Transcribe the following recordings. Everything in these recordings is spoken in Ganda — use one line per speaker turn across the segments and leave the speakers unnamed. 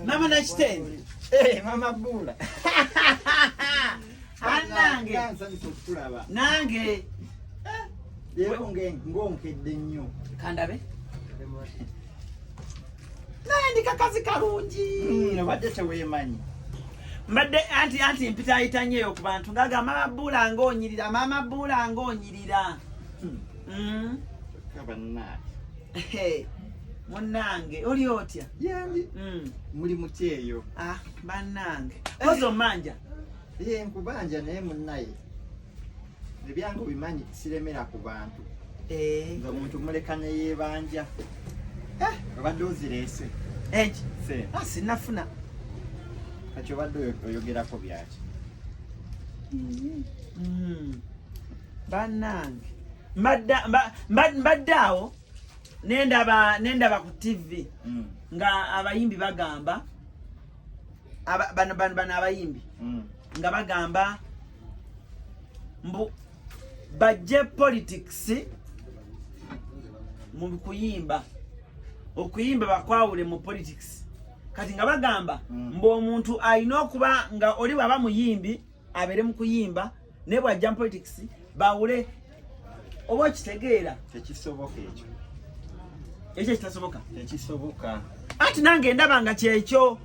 Mama Nakitende.
Mama Bula.
Anange. Nange.
Lero ngonkedde nnyo.
Kandabe. Nandi kakazi kalungi.
Obadde teweemanyi.
Mbadde anti mpita ayitanyeyo ku bantu ngaga Mama Bula ng'onyirira, Mama Bula ng'onyirira.
Kabana.
Munange oli otya?
Yandi. Muli mutyeyo.
Bannange. Ozo manja.
Nkubanja naye munnaye. Ebyangu bimanyi siremera ku bantu. Nga muntu muleka ne yeebanja. Obadde ozireese.
Eki?
Se.
Sinafuna.
Kati obadde oyogerako byaki?
Bannange. Mbadde awo nendaba ku TV nga abayimbi bagamba bano abayimbi nga bagamba mbu bajje politics mu kuyimba okuyimba bakwawule mu politics kati nga bagamba mbu omuntu alina okuba nga oli baba muyimbi abere mu kuyimba ne bwajja mu politics bawule oba kitegeera
tekisoboka
ekyo kitasoboka
tekisoboka
ati nange ndaba nga kyekyo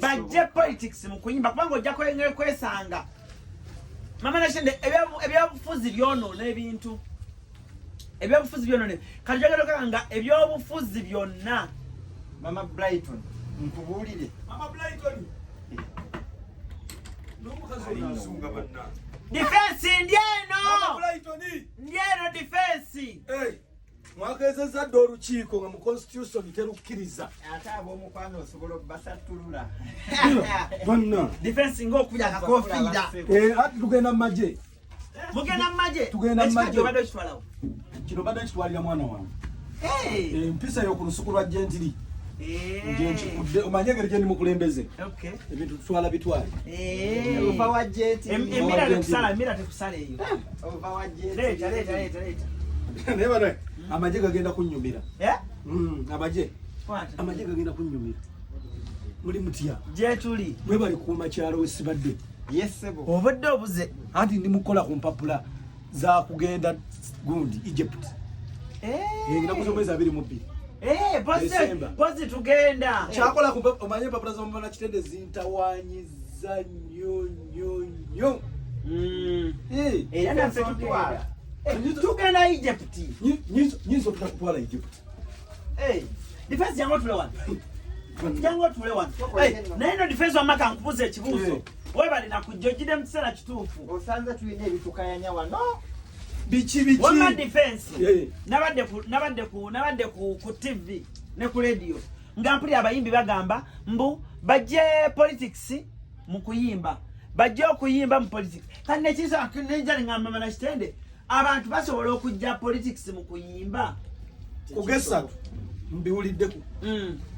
bajje politics mu kuyimba kubanga ojja kwesanga Mama Nakitende ebyobufuzi byonoona ebintu ebyobufuzi byonoona kati jagala nga ebyobufuzi byonna
Maama Brighton nkubuulire
Maama Brighton n'omukazi banna
defense ndieno
Maama Brighton
ndieno defense
mwagezezza dde olukiiko nga mu constitution terukkiriza
ate ab'omukwano osobola okubasattulula
banna
defense ng'okubya akakofiira
ati tugenda mu magye
mugenda mu magye
tugenda mu magye
obadde okitwalawo
kino badde nkitwalira mwana wange empisa yo ku lusuku lwa gentiri njenkikudde omanye engeri gye ndi mukulembeze ebintu tutwala bitwale
ova wa jeti
emira tekusala eyo
ova wa jeti
leeta
naye bano amagye gagenda kunnyumira amagye gagenda kunnyumira muli mutya
gyetuli
mwe bali kuuma kyalo wesibadde
yesebo
obadde obuze
anti ndi mukola ku mpapula za kugenda gundi Egypt nakuza omwezi 22
pozi tugenda
kyakola omanye empapula za Maama Nakitende zintawanyiza nnyo
era naffe tutwala tugenda Egypt
nyinza otuta kutwala Egypt
defense jangu otule wano naye no defense wamaka nkubuza ekibuuzo webalina kujja ogire mu kiseera kituufu
osanze tulina ebitukayanya wano
biki
wama defense nabadde ku TV ne ku radio nga mpuli abayimbi bagamba mbu bajje politics mu kuyimba bajje okuyimba mu politics kandi nekiso nenjali nga Maama Nakitende abantu basobola okujja politics mu kuyimba
kugesatu mbiwuliddeku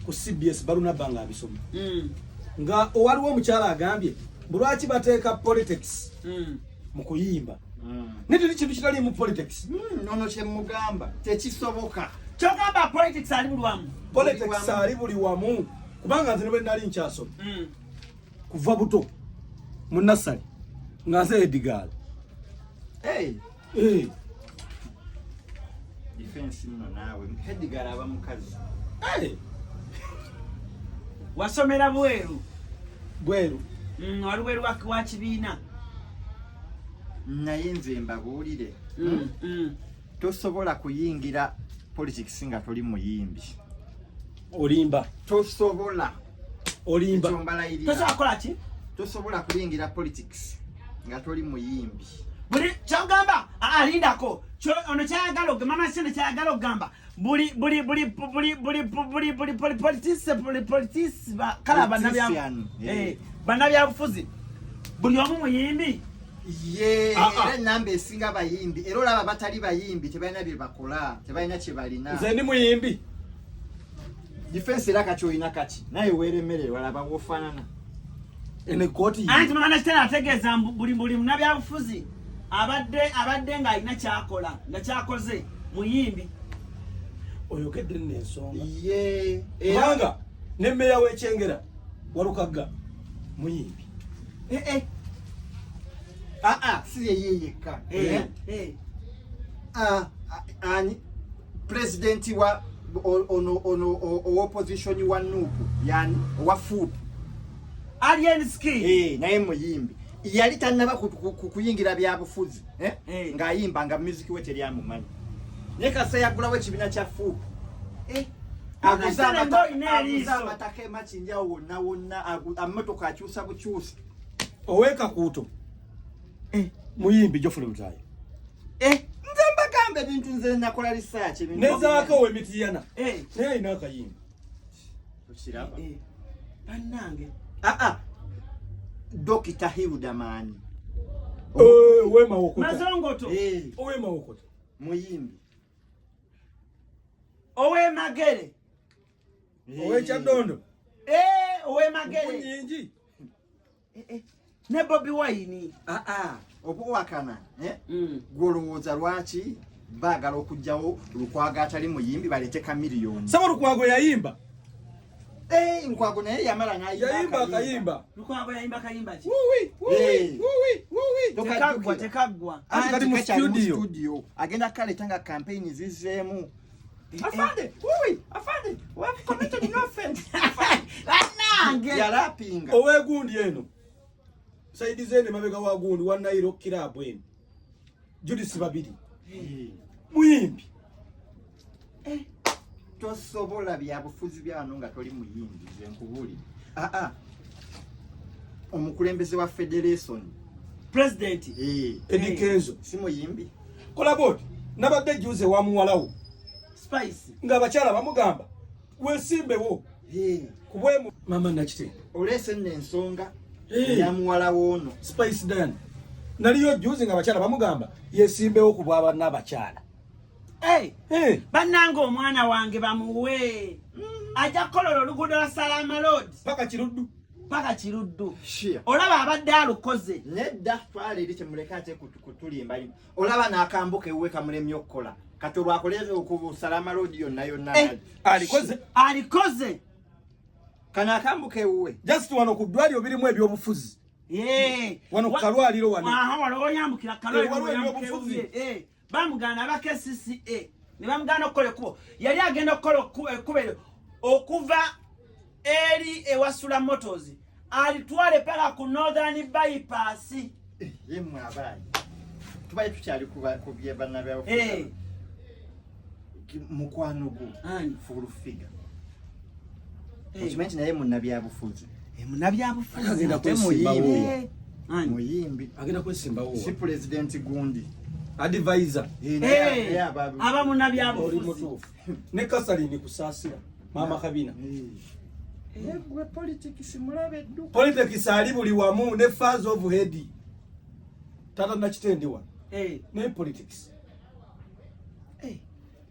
ku CBS Barunaba nga abisoma nga owaliwo omukyala agambye bulwaki bateeka politics mu kuyimba netuli kintu kitali mu politics
nono kyemugamba tekisoboka
kyogamba politics ali buli wamu
politics ali buli wamu kubanga nze ne bwe nali nkyasoma kuva buto mu nasali nga nze edigaala
defense nno naawe Edgar aba mukazi
wasomera bweru wali bweru wa kibiina
naye nze mbabuulire tosobola kuyingira politics nga toli muyimbi
olimba
tosobola
tosobola ki
tosobola kuyingira politics nga toli muyimbi
buli kyogamba alindako ono kyayagala ogamba Maama Nakitende kyayagala ogamba buli politics kala bannabyabufuzi buli omu muyimbi
era enamba esinga bayimbi era olaba batali bayimbi tebalina bye bakola tebalina kye balina
nze ndi muyimbi
defense era kati olina kati naye weeremererwa laba wofaanana
enekooti
anti Maama Nakitende ategeeza buli munnabyabufuzi abadde nga alina kyakola nga kyakoze muyimbi
oyogedde n'ensonga
ye
kubanga ne mmeeya w'ekyengera Walukagga muyimbi
si yeyeka ani president wa ono opposition wa Nuupu yani wa Fuupu
alien ski
naye muyimbi yali tannaba kuyingira byabufuzi ng'ayimba nga music we teryamumanyi naye kasa yagulawo ekibiina kya Fuupu aguza amataka emakindya wonna amamotoka akyusa bukyusa
ow'ekakuuto muyimbi Geoffrey Mutaayi
nze mbagamba ebintu nze nakola research
nezaako ow'emitiyana naye alina akayimba
okiraba
bannange
Dr. Hilda Maani
ow'emawokota
mazongoto
ow'emawokota
muyimbi
ow'emagere
ow'ekyaddondo
ow'emagere
nyingi
ne Bobi Wine
obuwakana gwolowooza lwaki baagala okugjawo Lukwago atali muyimbi balete kamiliyoni
saba Lukwago yayimba
Lukwago naye yamala
yayimba akayimba
Lukwago yayimba kayimba ki tekaggwa
kati mu
studio agenda kaleta nga campaign zizeemu afande what committed no offense
bannange
yalapinga
ow'egundi eno saidi zene mabega wa gundi wa Nairo kirabu eno Judith babiri muyimbi
tosobola byabufuzi byano nga toli muyimbi ze nkubuli omukulembeze wa federation
president
Eddie Kenzo
si muyimbi
kola bodi nabadde juze wa muwalawo
Spice
nga abakyala bamugamba wesimbewo kubwemu Maama Nakitende
olese n'ensonga ya muwala woono
Spice Dan naliyo juze nga abakyala bamugamba yesimbewo ku bw'abanna abakyala
bannange omwana wange bamuwe ajja kukolera oluguudo lwa Salama Road paka kiruddu olaba abadde alukoze
nedda twala eri kyemuleka ate kutulimba olaba n'akambuka ewuwe kamulemye okukola kati olwakoleze ku Salama Road yonna
alikoze
kana akambuka ewuwe
just wano ku ddwaliro birimu ebyobufuzi wano ku kalwaliro
wano oyambukira kalwaliro bamugana abaka CCA ne bamugana okukola ekkubo yali agenda okukola ekkubo okuva eri ewasula motors alitwale paka ku Northern Bypass
yemwe abayi tubaye tukyali kubye banna byawo mukwano gwo full figure okimanyi naye munnabyabufuzi muyimbi
agenda kwesimbawo
si president gundi
advisor
aba munnabyabufuzi
ne Kasalini kusaasira Maama Kabina
gwe politics mulabe ddu
politics ali buli wamu ne fans of head tata Nakitende wa ne politics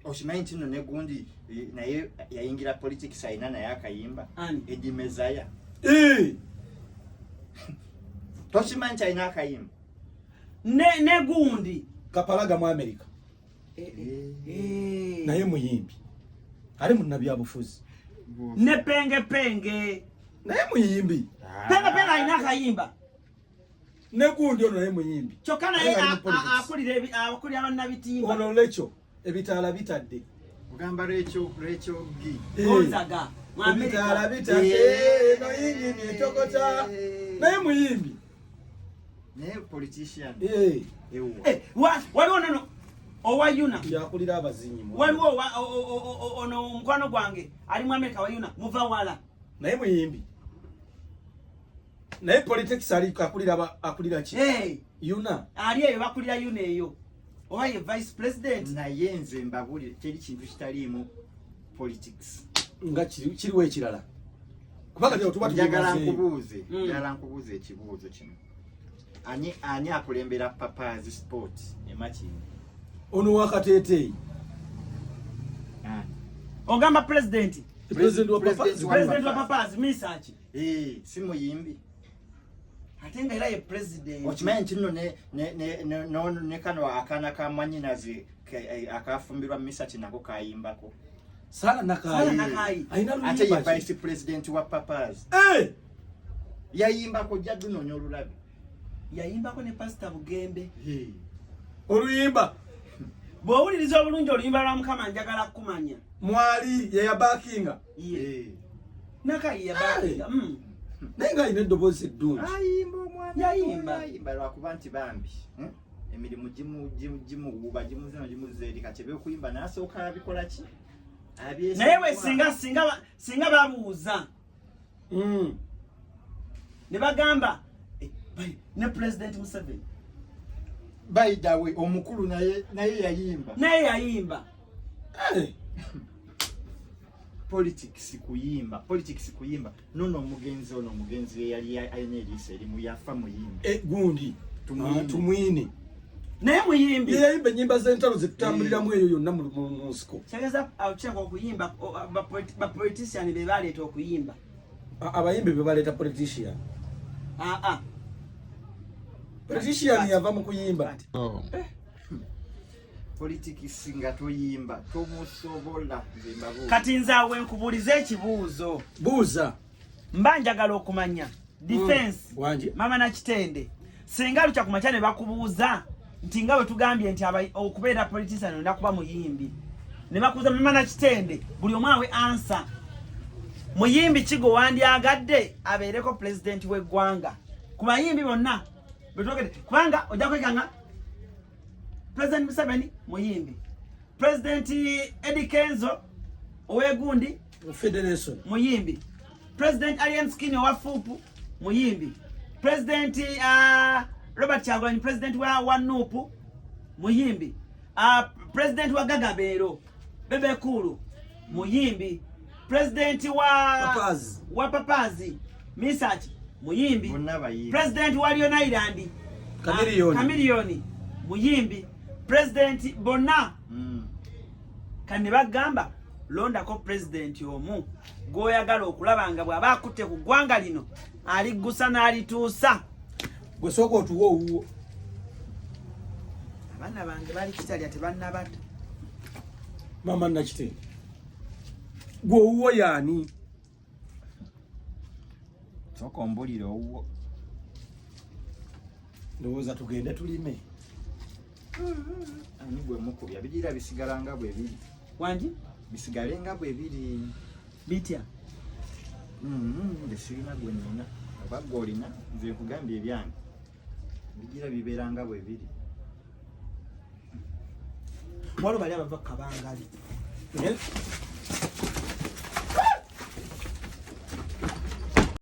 okimanyi nti nno ne gundi naye yayingira politics ayina naye akayimba edimezaya tokimanyi nti ayina akayimba
ne gundi
kapalaga mu America naye muyimbi ali munnabyabufuzi
ne penge
naye muyimbi
penge alina akayimba
ne gundi ono naye muyimbi
kyokka naye akulira abannabitimba
ono lekyo ebitaala bitadde
ogamba lwekyo gi
Gonzaga
ebitaala bitadde noyingi netokota naye muyimbi
naye politician
waliwo nono owa Yuna
yakulira abazinyi
waliwo ono omukwano gwange ali mu America wa Yuna muva wala
naye muyimbi naye politics ali akulira ki Yuna
ali eyo bakulira Yuna eyo owa ye vice president
naye nze mbabulire teri kintu kitaliimu politics
nga kiriwo ekirala kubanga
njagala nkubuuze ekibuuzo kino ani akulembera Papazi sport emakini
ono wakateeteeyi
ogamba president
wa
Papazi misachi
si muyimbi
atenga era ye president
okimanyi nti nno ne kano akaana ka mwanyinazi akafumbirwa misati nako kayimbako
Sala Nakai aina
ate ye vice president wa Papas yayimbako jaddu nonya olulabi
yayimbako ne Pastor Bugembe
oluyimba
bw'owuliriza obulungi oluyimba lwa Mukama njagala kumanya
mwali yabakinga
Nakai yabakinga
nenga ine dobozi eddungi
ayimba omwana
yayimba
lwakuba nti bambi emirimu gimuwuba gimuzeeri kati ebyokuyimba n'asooka abikola ki
naye we singa babuuza ne bagamba ne President Museveni
by the way omukulu naye yayimba politics kuyimba nono omugenzi yali ayina eriisa erimu yafa muyimbi
gundi tumwine
naye muyimbi
yayimba ennyimba z'entalo zetutambuliramu eyo yonna mu nsiko
kyageza akukyanga okuyimba bapolitician be baleeta okuyimba
abayimbi be baleeta politician politician yava mu kuyimba
politics nga toyimba tomusobola
kati nzaawe nkubuulize ekibuuzo
buuza
mba njagala okumanya defense Maama Nakitende singa lukya ku makya ne bakubuuza nti nga bwe tugambye nti okubeera politician olina kuba muyimbi ne bakubuuza Maama Nakitende buli omu awe ansa muyimbi kigo wandyagadde abeereko president w'eggwanga ku bayimbi bonna betwogede kubanga ojja kwekanga President Museveni muyimbi President Eddie Kenzo owegundi
Federation
muyimbi President Alien Skinny wa Fupu muyimbi President Robert Kyagulanyi President wa Nupu muyimbi President wa Gagabero Bebe Kulu muyimbi President wa Papazi Misachi muyimbi President wa Lion Island Kamilioni muyimbi President Bona kane bagamba londako president omu gw'oyagala okulaba nga bw'aba akutte ku ggwanga lino aliggusa n'alituusa
gwe sooka otuwa owuwo
abaana bange bali kitalya tebannabata
Maama Nakitende gwe owuwo yaani
sooka ombulire owuwo
ndowooza tugende tulime
ani gwe mukubya bigira bisigala nga bwe biri
wangi
bisigale nga bwe biri
bitya
nze sirina gwe nina oba gwe olina nze nkugambye ebyange bigira bibeera nga bwe biri
waliwo bali abava kabangali